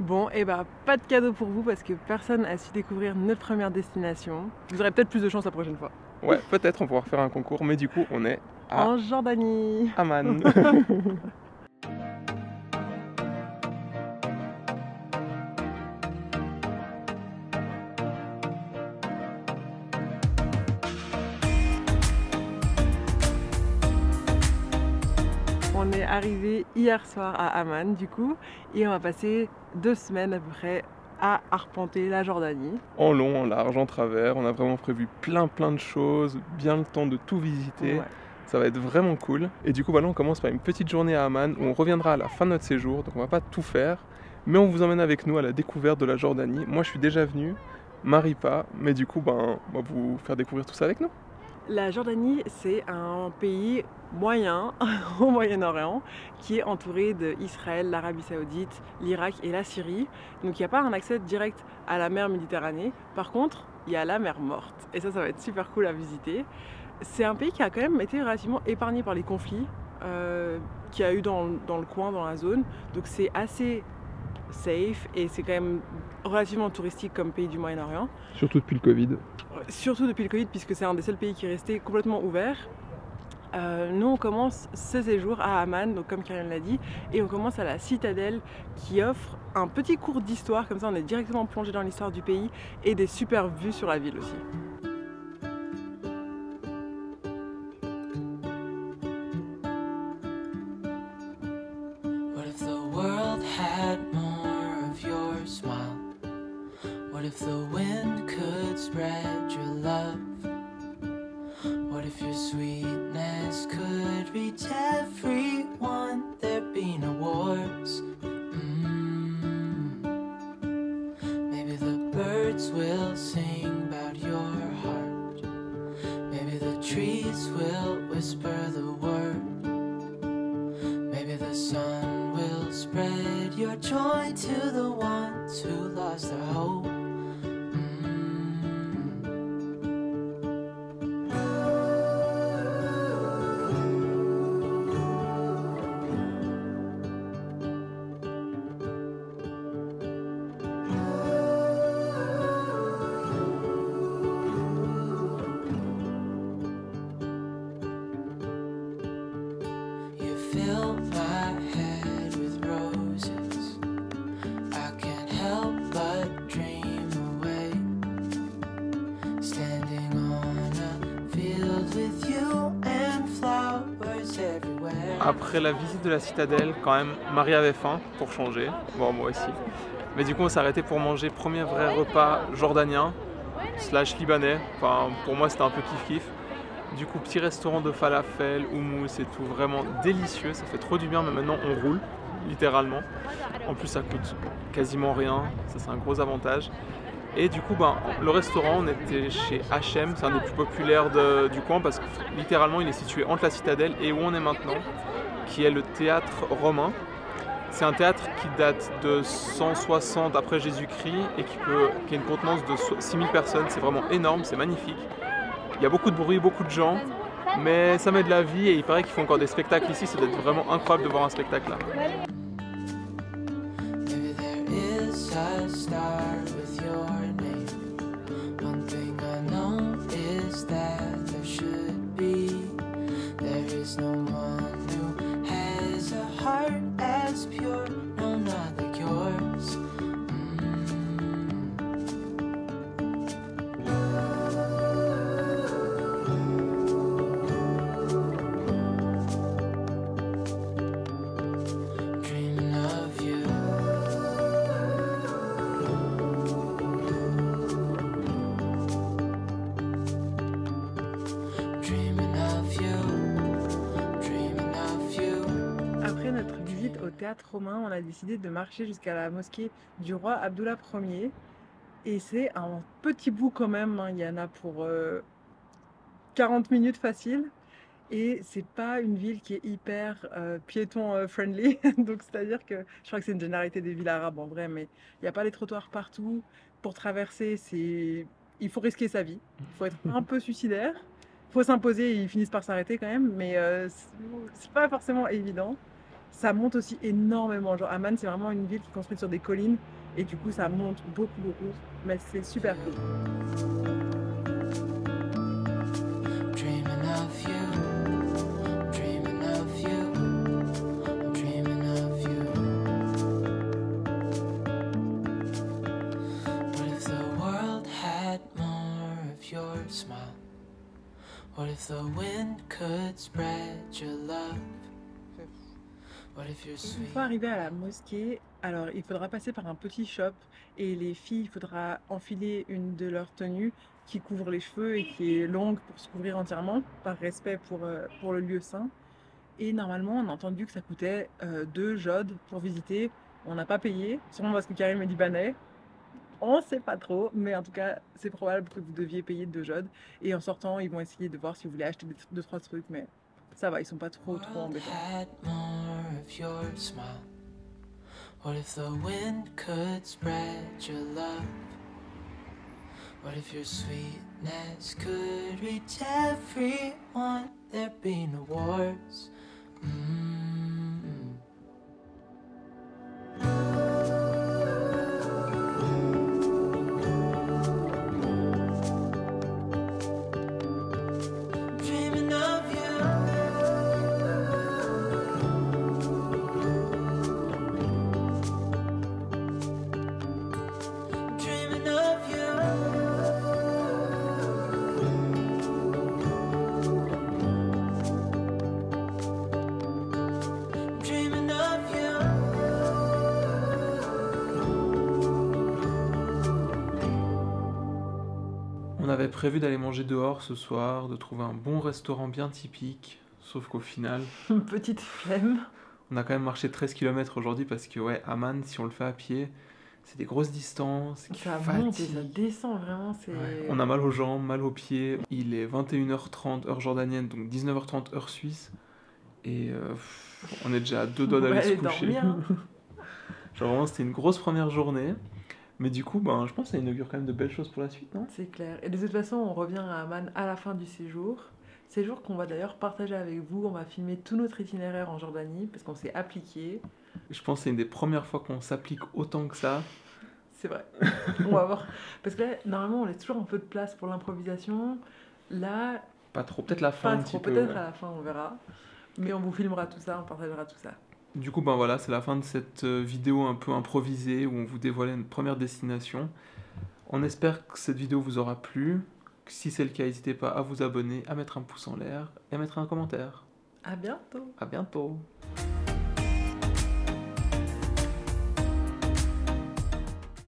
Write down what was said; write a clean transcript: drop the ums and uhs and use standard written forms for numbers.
Bon, et bah pas de cadeau pour vous parce que personne n'a su découvrir notre première destination. Vous aurez peut-être plus de chance la prochaine fois. Ouais, peut-être on pourra refaire un concours, mais du coup on est à En Jordanie. Amman. On est arrivé hier soir à Amman du coup et on va passer 2 semaines à peu près à arpenter la Jordanie. En long, en large, en travers, on a vraiment prévu plein de choses, bien le temps de tout visiter. Ouais. Ça va être vraiment cool. Et du coup, là, on commence par une petite journée à Amman où on reviendra à la fin de notre séjour. Donc, on va pas tout faire, mais on vous emmène avec nous à la découverte de la Jordanie. Moi, je suis déjà venu, Marie pas, mais du coup, on va vous faire découvrir tout ça avec nous. La Jordanie, c'est un pays moyen au Moyen-Orient qui est entouré d'Israël, l'Arabie Saoudite, l'Irak et la Syrie. Donc il n'y a pas un accès direct à la mer Méditerranée. Par contre, il y a la mer Morte. Et ça va être super cool à visiter. C'est un pays qui a quand même été relativement épargné par les conflits qu'il y a eu dans le coin, dans la zone. Donc c'est assez safe et c'est quand même relativement touristique comme pays du Moyen-Orient. Surtout depuis le Covid. Surtout depuis le Covid, puisque c'est un des seuls pays qui est resté complètement ouvert. Nous, on commence ce séjour à Amman, donc comme Karine l'a dit, et on commence à la citadelle qui offre un petit cours d'histoire, comme ça on est directement plongé dans l'histoire du pays et des super vues sur la ville aussi. What if the world had more of your smile? What if the wind could spread your love? What if your sweetness could reach everyone? There'd be no wars. Maybe the birds will sing about your heart. Maybe the trees will whisper the word. Maybe the sun will spread your joy to the ones who lost their hope. You fill my head with roses. I can't help but dream away. Standing on a field with you and flowers everywhere. Après la visite de la citadelle, quand même, Marie avait faim pour changer. Bon, moi aussi. Mais du coup, on s'est arrêté pour manger premier vrai repas jordanien / libanais. Enfin, pour moi, c'était un peu kiff-kiff. Du coup, petit restaurant de falafel, houmous et tout, vraiment délicieux. Ça fait trop du bien, mais maintenant on roule, littéralement. En plus, ça coûte quasiment rien. Ça, c'est un gros avantage. Et du coup, le restaurant, on était chez H&M, c'est un des plus populaires du coin parce que littéralement, il est situé entre la citadelle et où on est maintenant, qui est le théâtre romain. C'est un théâtre qui date de 160 après Jésus-Christ et qui a une contenance de 6000 personnes. C'est vraiment énorme, c'est magnifique. Il y a beaucoup de bruit, beaucoup de gens, mais ça met de la vie et il paraît qu'ils font encore des spectacles ici. Ça doit être vraiment incroyable de voir un spectacle là. Maybe there is a star with your name. One thing I know is that there should be. There is no one who has a heart as pure, no, not like yours. Dreaming of you. Dreaming of you. Dreaming of you. Après notre visite au théâtre romain, on a décidé de marcher jusqu'à la mosquée du roi Abdullah Ier. Et c'est un petit bout quand même, hein. Il y en a pour 40 minutes facile. Et c'est pas une ville qui est hyper piéton friendly. Donc c'est-à-dire que je crois que c'est une généralité des villes arabes en vrai, mais il n'y a pas les trottoirs partout. Pour traverser, il faut risquer sa vie. Il faut être un peu suicidaire. Il faut s'imposer et ils finissent par s'arrêter quand même, mais c'est pas forcément évident. Ça monte aussi énormément. Genre Amman, c'est vraiment une ville qui est construite sur des collines et du coup, ça monte beaucoup. Mais c'est super cool. Dreaming of you, dreaming of you, I'm dreaming of you. What if the world had more of your smile? What if the wind could spread your love? What if you're Une sweet? fois arrivé à la mosquée, alors il faudra passer par un petit shop et les filles, il faudra enfiler une de leurs tenues qui couvre les cheveux et qui est longue pour se couvrir entièrement, par respect pour le lieu saint. Et normalement, on a entendu que ça coûtait 2 jodes pour visiter. On n'a pas payé, sûrement parce que Karim est libanais. On ne sait pas trop, mais en tout cas, c'est probable que vous deviez payer 2 jodes. Et en sortant, ils vont essayer de voir si vous voulez acheter 2-3 trucs, mais ça va, ils sont pas trop World embêtants. had more of your smile. What if the wind could spread your love? What if your sweetness could reach everyone? There'd be no wars. Dreaming of you. Dreaming of you. Dreaming of you. On avait prévu d'aller manger dehors ce soir, de trouver un bon restaurant bien typique, sauf qu'au final, Une petite flemme. on a quand même marché 13 km aujourd'hui parce que, ouais, Amman, si on le fait à pied, c'est des grosses distances, qui Ça monte et fatiguent. ça descend vraiment, c'est... Ouais, on a mal aux jambes, mal aux pieds. Il est 21h30 heure jordanienne, donc 19h30 heure suisse. Et on est déjà à 2 doigts On va d'aller se aller coucher. dormir, hein. Genre vraiment, c'était une grosse première journée. Mais du coup, ben, je pense que ça inaugure quand même de belles choses pour la suite, non? C'est clair. Et de toute façon, on revient à Amman à la fin du séjour. Séjour qu'on va d'ailleurs partager avec vous. On va filmer tout notre itinéraire en Jordanie parce qu'on s'est appliqué. Je pense que c'est une des premières fois qu'on s'applique autant que ça. C'est vrai. On va voir. Parce que là, normalement, on laisse toujours un peu de place pour l'improvisation. Là, Pas trop, peut-être la fin pas un trop. petit peu. Peut-être Ouais. à la fin, on verra. Mais on vous filmera tout ça, on partagera tout ça. Du coup, ben voilà, c'est la fin de cette vidéo un peu improvisée où on vous dévoilait une première destination. On espère que cette vidéo vous aura plu. Si c'est le cas, n'hésitez pas à vous abonner, à mettre un pouce en l'air et à mettre un commentaire. À bientôt. À bientôt!